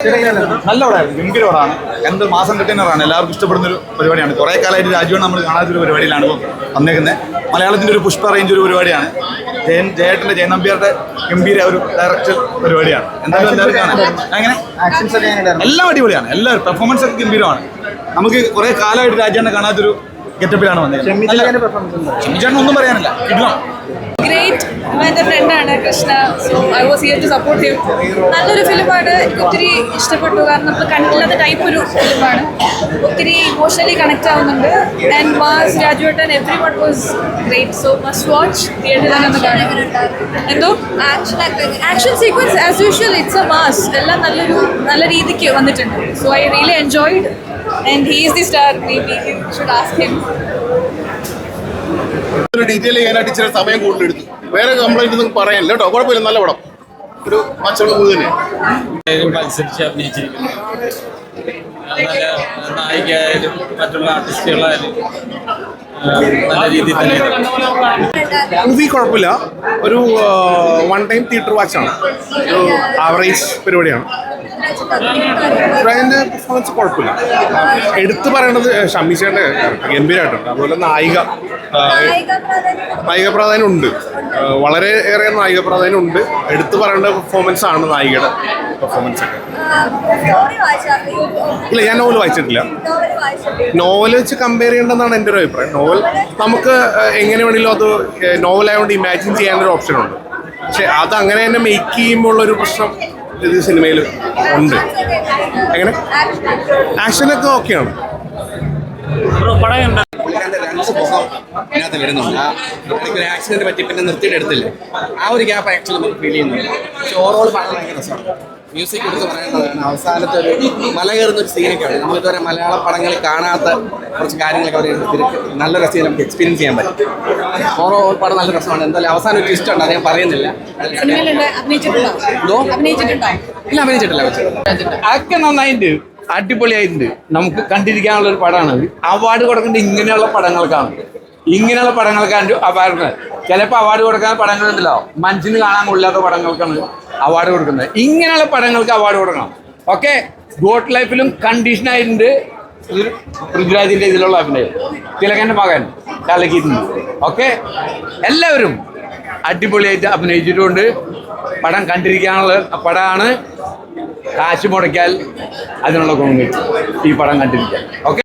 നല്ല പടമായിരുന്നു, ഗംഭീര പടമാണ്. എന്ത് മാസം കിട്ടുന്നതാണ്, എല്ലാവർക്കും ഇഷ്ടപ്പെടുന്ന ഒരു പരിപാടിയാണ്. കുറേ കാലമായിട്ട് രാജുവാണ് നമ്മൾ കാണാത്തൊരു പരിപാടിയിലാണ് ഇപ്പോൾ വന്നേക്കുന്നത്. മലയാളത്തിൻ്റെ ഒരു പുഷ്പ റേഞ്ച് ഒരു പരിപാടിയാണ്. ജയേട്ടൻ്റെ ജയനമ്പ്യാരുടെ ഗംഭീര ഒരു ഡയറക്ടർ പരിപാടിയാണ്. എന്തായാലും എല്ലാവരും കാണാൻ അങ്ങനെ എല്ലാം അടിപൊളിയാണ്. എല്ലാവരും പെർഫോമൻസ് ഒക്കെ ഗംഭീരമാണ്. നമുക്ക് കുറേ കാലമായിട്ട് രാജുവിനെ കാണാത്തൊരു ഗെറ്റപ്പിലാണ് വന്നത്. ഷെമിചേട്ടൻ ഒന്നും പറയാനില്ല, കിട്ടണം. ഗ്രേറ്റ്. എൻ്റെ ഫ്രണ്ടാണ് Krishna. So I was here to support him. നല്ലൊരു ഫിലിമാണ്. ഒത്തിരി ഇഷ്ടപ്പെട്ടു. കാരണം നമ്മൾ കണ്ടില്ലാത്ത ടൈപ്പ് ഒരു ഫിലിമാണ്. ഒത്തിരി ഇമോഷണലി കണക്ട് ആവുന്നുണ്ട്. ആൻഡ് മാസ് രാജുവേട്ടൻ every one was great. So must watch. തിയേറ്ററിൽ തന്നെ ഒന്ന് കാണാം. എന്തോ action sequence as usual it's a mass. എല്ലാം നല്ല രീതിക്ക് വന്നിട്ടുണ്ട്. So I really enjoyed. And he is the star. Maybe you should ask him. Detail ചെയ്യാനായിട്ട് ഇച്ചിരി സമയം കൂടുതലെടുത്തു. വേറെ കംപ്ലൈന്റ് ഒന്നും പറയാനില്ല കേട്ടോ. കുഴപ്പമില്ല, നല്ല പടം. ഒരു മറ്റുള്ള മൂന്ന് തന്നെ മത്സരിച്ച് അഭിനയിച്ചിരിക്കുന്നു. നല്ല നായികയായാലും മറ്റുള്ള ആർട്ടിസ്റ്റുകളായാലും നല്ല രീതിയിൽ തന്നെ. മൂവി കുഴപ്പമില്ല. ഒരു വൺ ടൈം തിയേറ്റർ വാച്ചാണ്. ഒരു ആവറേജ് പരിപാടിയാണ്. അതിൻ്റെ പെർഫോമൻസ് കുഴപ്പമില്ല. എടുത്തു പറയേണ്ടത് ഷമീഷയുടെ ഗംഭീരമായിട്ടുണ്ട്. അതുപോലെ നായിക പ്രാധാന്യം ഉണ്ട്. വളരെ ഏറെ നായിക പ്രാധാന്യം ഉണ്ട്. എടുത്തു പറയേണ്ട പെർഫോമൻസ് ആണ് നായികയുടെ പെർഫോമൻസ് ഒക്കെ. ഇല്ല, ഞാൻ നോവൽ വായിച്ചിട്ടില്ല. നോവൽ വെച്ച് കമ്പയർ ചെയ്യേണ്ടതെന്നാണ് എൻ്റെ ഒരു അഭിപ്രായം. നോവൽ നമുക്ക് എങ്ങനെ വേണമെങ്കിലും അത് നോവലായതുകൊണ്ട് ഇമാജിൻ ചെയ്യാനൊരു ഓപ്ഷനുണ്ട്. പക്ഷെ അത് അങ്ങനെ തന്നെ മേക്ക് ചെയ്യുമ്പോൾ ഉള്ളൊരു പ്രശ്നം ഇത് സിനിമയിൽ ഉണ്ട്. എങ്ങനെ ആക്ഷനൊക്കെ ഓക്കെയാണ്. ഇതിനകത്ത് വരുന്നുണ്ട്. ഒരു ആക്സിഡന്റ് പറ്റി പിന്നെ നിർത്തിയിട്ട് എടുത്തില്ലേ, ആ ഒരു ഗ്യാപ്പ് ആക്ച്വലി നമുക്ക് ഫീൽ ചെയ്യുന്നുണ്ട്. പക്ഷെ ഓവറോൾ പടം ഭയങ്കര രസമാണ്. മ്യൂസിക് എടുത്ത് പറയേണ്ടതാണ്. അവസാനത്തെ ഒരു മല കയറുന്ന ഒരു സീനൊക്കെയാണ്. നമ്മളിതുവരെ മലയാള പടങ്ങളിൽ കാണാത്ത കുറച്ച് കാര്യങ്ങളൊക്കെ അവർ നല്ല രസം നമുക്ക് എക്സ്പീരിയൻസ് ചെയ്യാൻ പറ്റും. ഓവറോൾ പടം നല്ല രസമാണ്. എന്തായാലും അവസാനം ഒരു ഇഷ്ടമുണ്ട്, അത് ഞാൻ പറയുന്നില്ല. ഇല്ല, അഭിനയിച്ചിട്ടില്ല. അതൊക്കെ നന്നായിട്ടുണ്ട്, അടിപൊളിയായിട്ടുണ്ട്. നമുക്ക് കണ്ടിരിക്കാനുള്ള ഒരു പടമാണ്. അവാർഡ് കൊടുക്കേണ്ടത് ഇങ്ങനെയുള്ള പടങ്ങൾക്കാണ്. ഇങ്ങനെയുള്ള പടങ്ങൾക്കാണ് അവാർഡ്. ചിലപ്പോൾ അവാർഡ് കൊടുക്കാൻ പടങ്ങളുണ്ടല്ലോ, മനുഷ്യന് കാണാൻ കൊള്ളില്ലാത്ത പടങ്ങൾക്കാണ് അവാർഡ് കൊടുക്കുന്നത്. ഇങ്ങനെയുള്ള പടങ്ങൾക്ക് അവാർഡ് കൊടുക്കണം. ഓക്കെ, ഗോട്ട് ലൈഫിലും കണ്ടീഷനായിട്ടുണ്ട് പൃഥ്വിരാജിൻ്റെ ഇതിലുള്ള അഭിനയം. തിലകൻ്റെ മകൻ കലക്കിയിട്ടുണ്ട്. ഓക്കെ, എല്ലാവരും അടിപൊളിയായിട്ട് അഭിനയിച്ചിട്ടുണ്ട്. പടം കണ്ടിരിക്കാനുള്ള പടമാണ്. കാശ് മുടക്കിയാൽ അതിനുള്ള ഗുണം കിട്ടും ഈ പടം കണ്ടിരിക്കാൻ. ഓക്കെ.